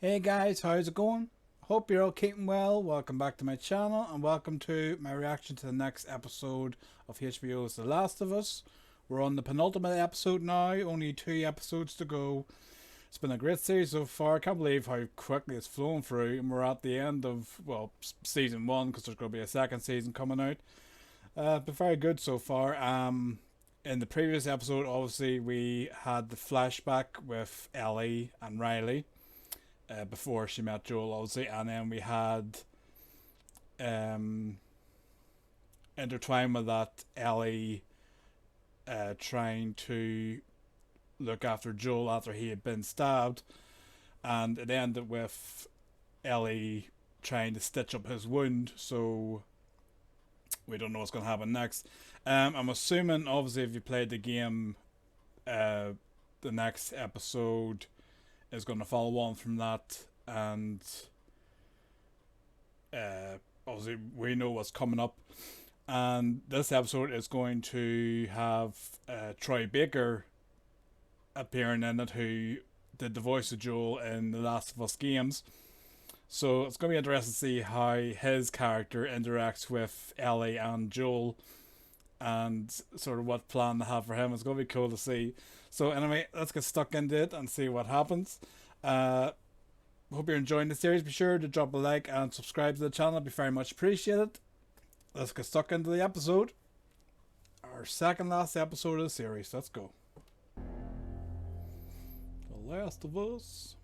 Hey guys, how's it going? Hope you're all keeping well. Welcome back to my channel and welcome to my reaction to the next episode of HBO's The Last of Us. We're on the penultimate episode now, only 2 episodes to go. It's been a great series so far. I can't believe how quickly it's flown through, and we're at the end of, well, season 1 because there's going to be a second season coming out. But very good so far. In the previous episode, obviously, we had the flashback with Ellie and Riley. Before she met Joel, obviously, and then we had intertwined with that Ellie trying to look after Joel after he had been stabbed, and it ended with Ellie trying to stitch up his wound, so we don't know what's going to happen next. I'm assuming, obviously, if you played the game, the next episode is going to follow on from that, and obviously we know what's coming up, and this episode is going to have Troy Baker appearing in it, who did the voice of Joel in the Last of Us games. So it's going to be interesting to see how his character interacts with Ellie and Joel, and sort of what plan they have for him. It's going to be cool to see. So anyway, let's get stuck into it and see what happens. Hope you're enjoying the series. Be sure to drop a like and subscribe to the channel. It'd be very much appreciated. Let's get stuck into the episode. Our second last episode of the series. Let's go. The Last of Us.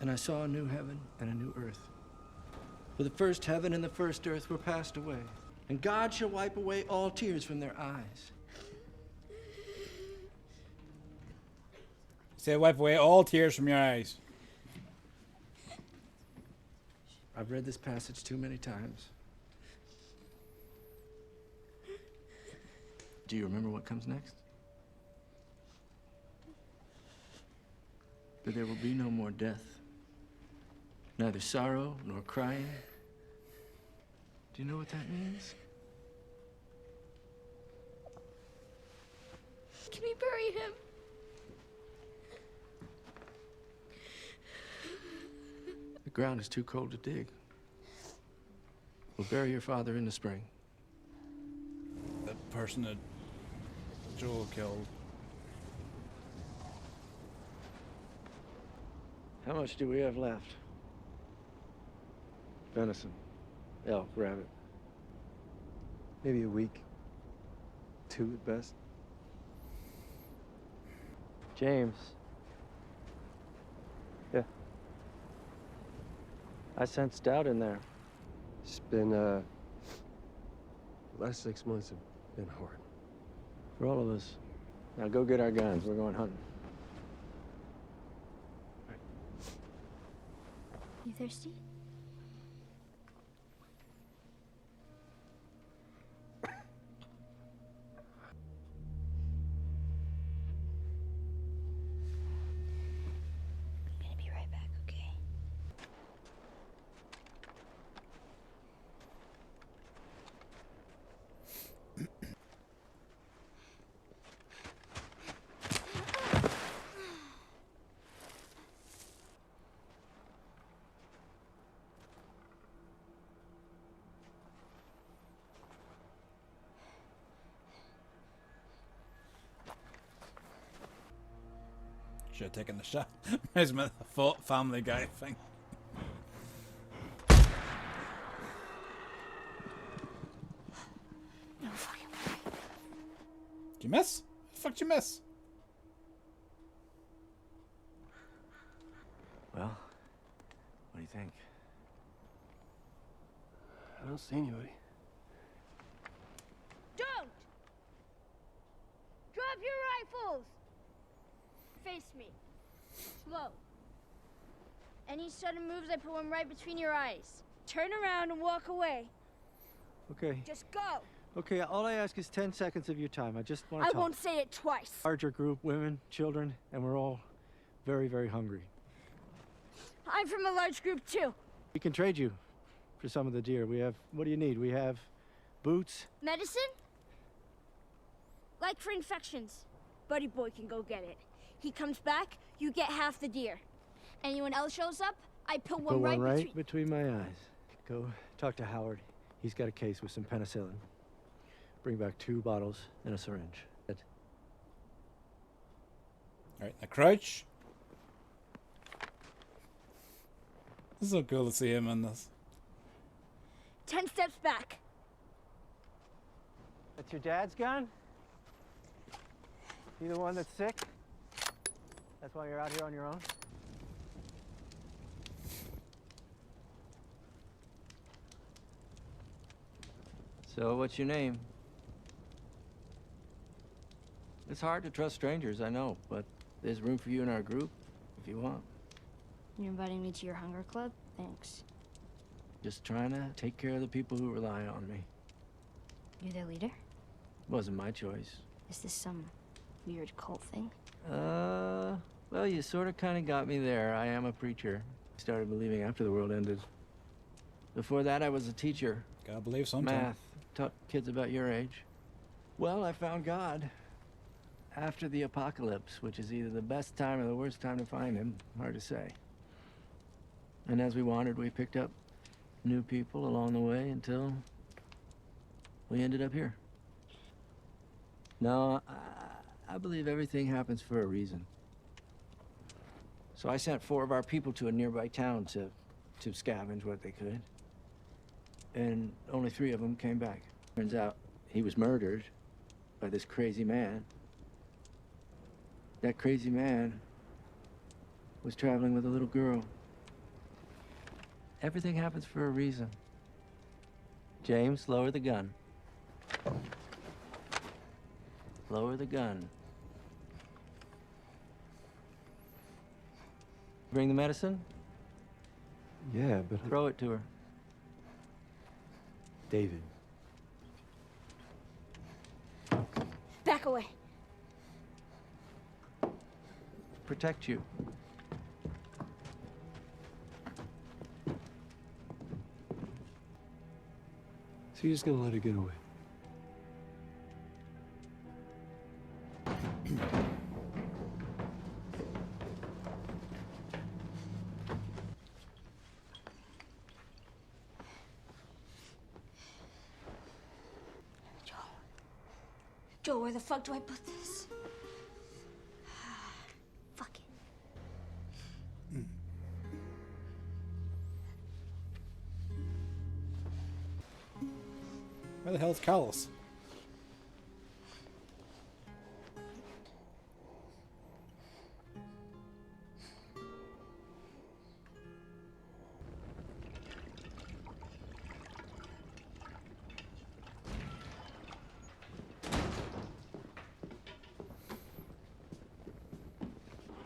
And I saw a new heaven and a new earth. For the first heaven and the first earth were passed away, and God shall wipe away all tears from their eyes. Say, wipe away all tears from your eyes. I've read this passage too many times. Do you remember what comes next? But there will be no more death, neither sorrow nor crying. Do you know what that means? Can we bury him? The ground is too cold to dig. We'll bury your father in the spring. The person that Joel killed. How much do we have left? Venison, elk, rabbit. Maybe a week. 2 at best. James. Yeah. I sensed doubt in there. It's been, the last 6 months have been hard. For all of us. Now go get our guns. We're going hunting. You thirsty? I'm gonna be right back, okay? Should have taken the shot. Reminds me of the full Family Guy thing. No fucking way. Did you miss? What the fuck did you miss? Well, what do you think? I don't see anybody. Don't! Drop your rifles! Face me. Slow. Any sudden moves, I put one right between your eyes. Turn around and walk away. Okay. Just go. Okay, all I ask is 10 seconds of your time. I just want to I talk. won't say it twice. Larger group, women, children, and we're all very, very hungry. I'm from a large group too. We can trade you for some of the deer. We have, what do you need? We have boots. Medicine? Like for infections. Buddy boy can go get it. He comes back, you get half the deer. Anyone else shows up, I put Put one one right between my eyes. Go talk to Howard. He's got a case with some penicillin. Bring back 2 bottles and a syringe. Alright, now crouch. This is so cool to see him in this. 10 steps back. That's your dad's gun? You the one that's sick? That's why you're out here on your own? So, what's your name? It's hard to trust strangers, I know, but there's room for you in our group, if you want. You're inviting me to your hunger club? Thanks. Just trying to take care of the people who rely on me. You're their leader? Wasn't my choice. Is this some weird cult thing? Well, you sort of kind of got me there. I am a preacher. Started believing after the world ended. Before that, I was a teacher. Gotta believe sometime. Math. Taught kids about your age. Well, I found God after the apocalypse, which is either the best time or the worst time to find him. Hard to say. And as we wandered, we picked up new people along the way until we ended up here. No, I believe everything happens for a reason. So I sent 4 of our people to a nearby town to scavenge what they could. And only 3 of them came back. Turns out he was murdered by this crazy man. That crazy man was traveling with a little girl. Everything happens for a reason. James, lower the gun. Lower the gun. Bring the medicine? Yeah, but Throw it to her. David. Back away. Protect you. So you're just gonna let her get away? Joe, where the fuck do I put this? Fuck it. Where the hell's Callus?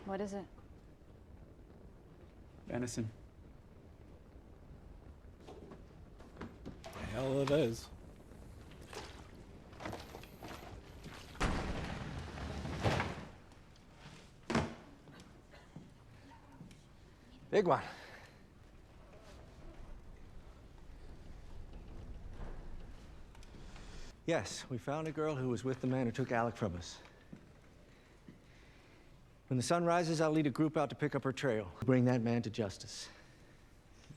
What is it? Venison. The hell it is. Big one. Yes, we found a girl who was with the man who took Alec from us. When the sun rises, I'll lead a group out to pick up her trail. Bring that man to justice.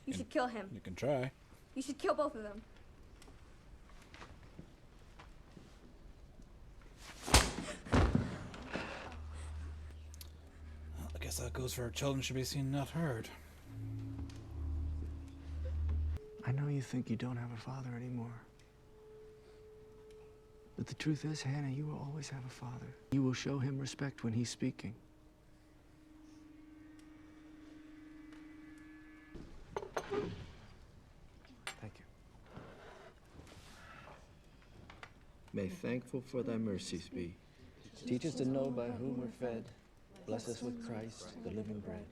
You should kill him. You can try. You should kill both of them. Well, I guess that goes for children should be seen, not heard. I know you think you don't have a father anymore. But the truth is, Hannah, you will always have a father. You will show him respect when he's speaking. Thank you. May thankful for thy mercies be. Teach us to know by whom we're fed. Bless us with Christ, the living bread.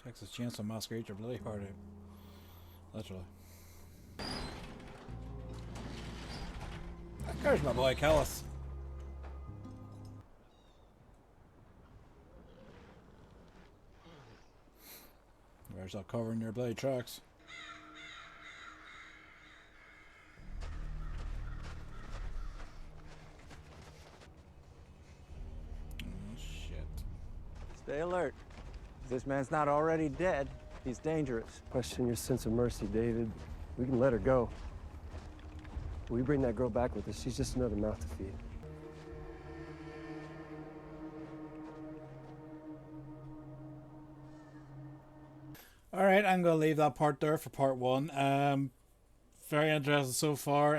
Takes a chance to masquerade your bloody heart out. Literally. There's my boy Callus. Where's that covering your bloody tracks? Stay alert. If this man's not already dead, he's dangerous. Question your sense of mercy, David. We can let her go. We bring that girl back with us. She's just another mouth to feed. All right, I'm going to leave that part there for part one. Very interesting so far.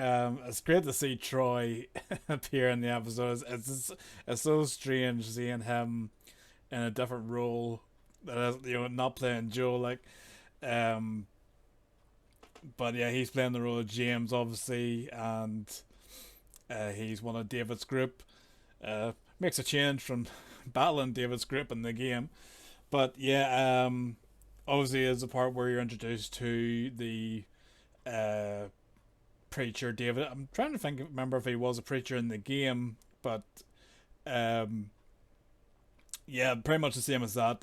It's great to see Troy appear in the episodes. It's so strange seeing him in a different role that is, not playing Joe. But yeah, he's playing the role of James, obviously, and he's one of David's group. Makes a change from battling David's group in the game, but yeah, obviously is the part where you're introduced to the preacher David. I'm trying to remember if he was a preacher in the game, but yeah, pretty much the same as that.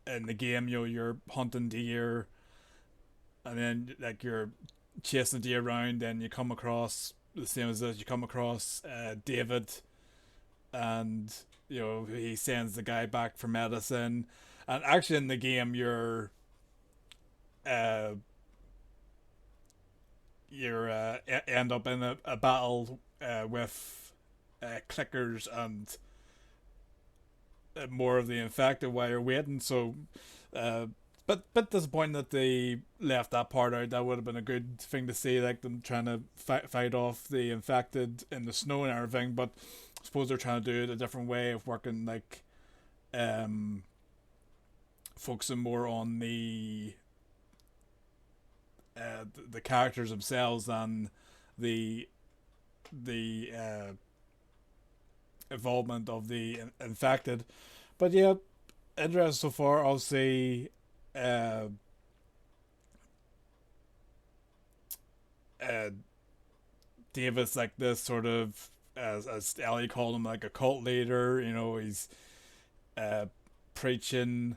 In the game, you're hunting deer, and then you're chasing deer around, and you come across the same as this. You come across David, and he sends the guy back for medicine. And actually, in the game, you're end up in a battle with clickers and more of the infected while you're waiting. So, but disappointing that they left that part out. That would have been a good thing to see, like them trying to fight off the infected in the snow and everything. But I suppose they're trying to do it a different way of working, focusing more on the characters themselves than the involvement of the infected. But yeah, interesting so far. Obviously, David's like this sort of, as Ellie called him, like a cult leader. He's preaching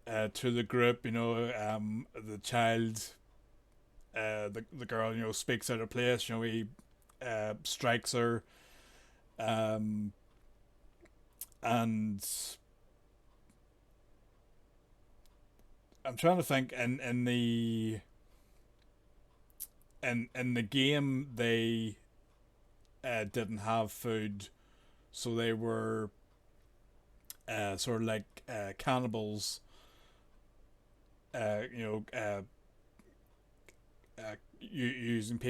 to the group. The child, the girl, speaks out of place. He strikes her, and I'm trying to think. In the game, they didn't have food, so they were sort of like cannibals. Using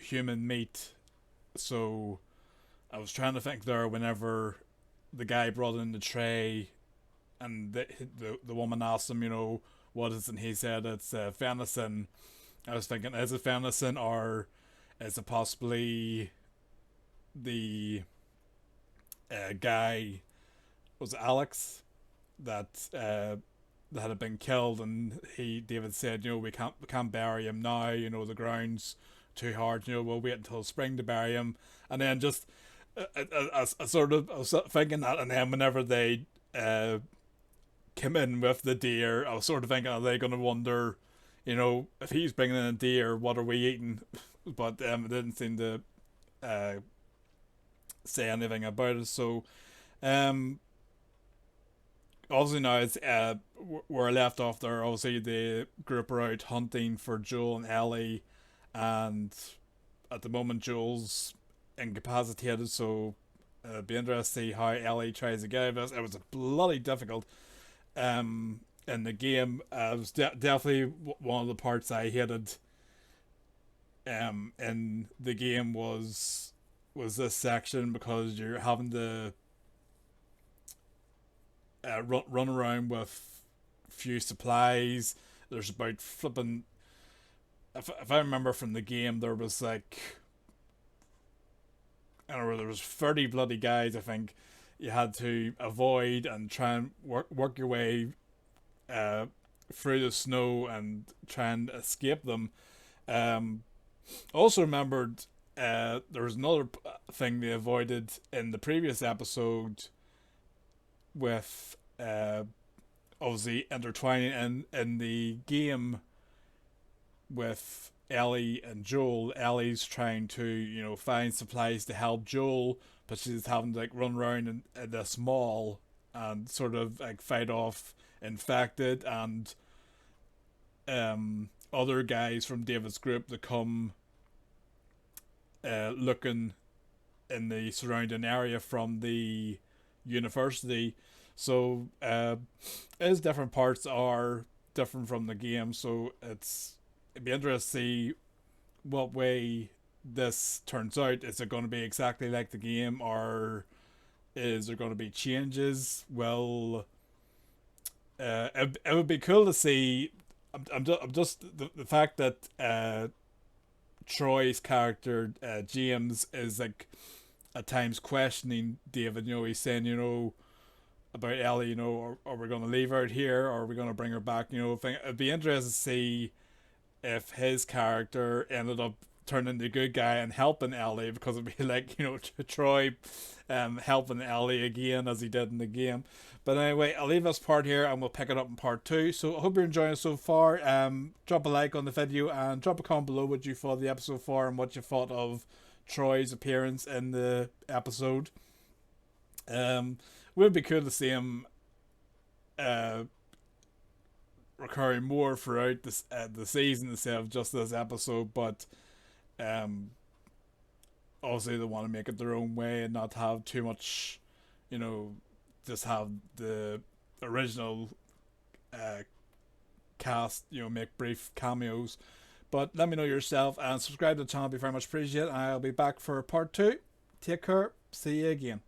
human meat. So I was trying to think there whenever the guy brought in the tray, and the woman asked him, what is it? And he said it's venison. I was thinking, is it venison, or is it possibly the guy, was it Alex, that had been killed, and David said, we can't bury him now, the ground's too hard, we'll wait until spring to bury him. And then just I was thinking that, and then whenever they came in with the deer, I was sort of thinking, are they going to wonder, if he's bringing in a deer, what are we eating? But it didn't seem to say anything about it. So obviously now it's where I left off there. Obviously the group are out hunting for Joel and Ellie, and at the moment Joel's incapacitated, so it'd be interesting to see how Ellie tries to get out of this. It was bloody difficult in the game. It was definitely one of the parts I hated in the game was this section, because you're having to run around with few supplies. There's about flipping, if I remember from the game, there was like, I don't know, there was 30 bloody guys I think you had to avoid and try and work your way through the snow and try and escape them. Also remembered there was another thing they avoided in the previous episode with obviously intertwining in the game with Ellie and Joel. Ellie's trying to, find supplies to help Joel, but she's having to run around in this mall and sort of like fight off infected and other guys from David's group that come looking in the surrounding area from the university. So as different parts are different from the game, so it'd be interesting to see what way this turns out. Is it going to be exactly like the game, or is there going to be changes? Well, it would be cool to see. I'm just the fact that Troy's character James is like at times questioning David. You know, he's saying, you know, about Ellie, you know, are we going to leave her out here, or are we going to bring her back? You know, it'd be interesting to see if his character ended up turning the good guy and helping Ellie, because it'd be like, you know, Troy helping Ellie again as he did in the game. But anyway, I'll leave this part here and we'll pick it up in part 2. So I hope you're enjoying it so far. Drop a like on the video and drop a comment below what you thought of the episode 4 and what you thought of Troy's appearance in the episode. Would be cool to see him recurring more throughout this the season instead of just this episode, but obviously they want to make it their own way and not have too much, you know, just have the original cast, you know, make brief cameos. But let me know yourself and subscribe to the channel, be very much appreciated. I'll be back for part 2. Take care, see you again.